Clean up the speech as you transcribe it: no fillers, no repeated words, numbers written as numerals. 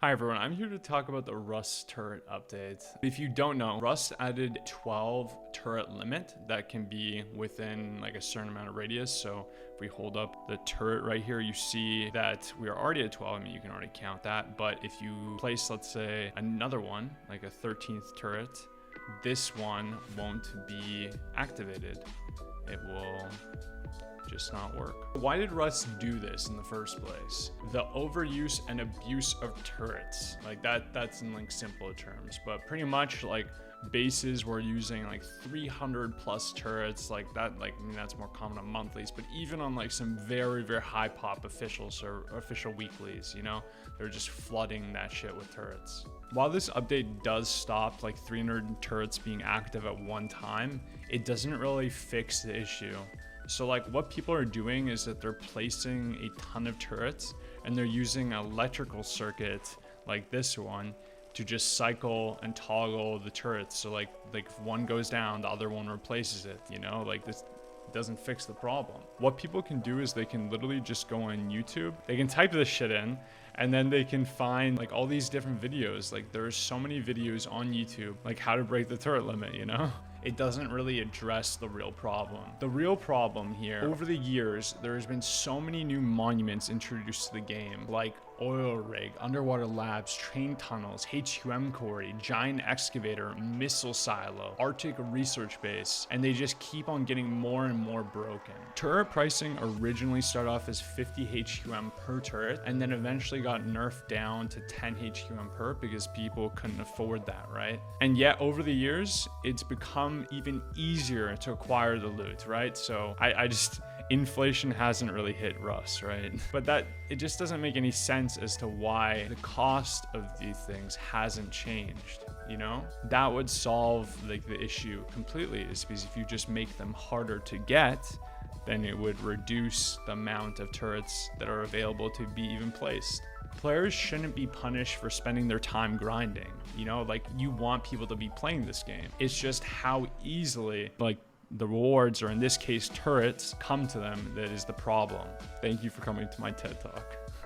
Hi everyone, I'm here to talk about the Rust turret update. If you don't know, Rust added 12 turret limit that can be within like a certain amount of radius. So if we hold up the turret right here, you see that we are already at 12. I mean, you can already count that. But if you place, let's say, another one, like a 13th turret, this one won't be activated. It will just not work. Why did Rust do this in the first place? The overuse and abuse of turrets, like that's in like simple terms, but pretty much like bases were using like 300 plus turrets like that. Like, I mean, that's more common on monthlies, but even on like some very, very high pop officials or official weeklies, you know, they're just flooding that shit with turrets. While this update does stop like 300 turrets being active at one time, it doesn't really fix the issue. So like what people are doing is that they're placing a ton of turrets and they're using an electrical circuit like this one to just cycle and toggle the turrets. So like if one goes down, the other one replaces it, you know, like this doesn't fix the problem. What people can do is they can literally just go on YouTube, they can type this shit in, and then they can find like all these different videos. Like there's so many videos on YouTube, like how to break the turret limit, you know? It doesn't really address the real problem. The real problem here, over the years, there's been so many new monuments introduced to the game, like oil rig, underwater labs, train tunnels, HQM quarry, giant excavator, missile silo, Arctic research base, and they just keep on getting more and more broken. Turret pricing originally started off as 50 HQM per turret, and then eventually got nerfed down to 10 HQM per because people couldn't afford that, right? And yet over the years, it's become even easier to acquire the loot, right? So I just, inflation hasn't really hit Rust, right? But that, it just doesn't make any sense as to why the cost of these things hasn't changed, you know? That would solve like the issue completely, is because if you just make them harder to get, then it would reduce the amount of turrets that are available to be even placed. Players shouldn't be punished for spending their time grinding, you know? Like, you want people to be playing this game. It's just how easily, like, the rewards, or in this case turrets, come to them that is the problem. Thank you for coming to my TED Talk.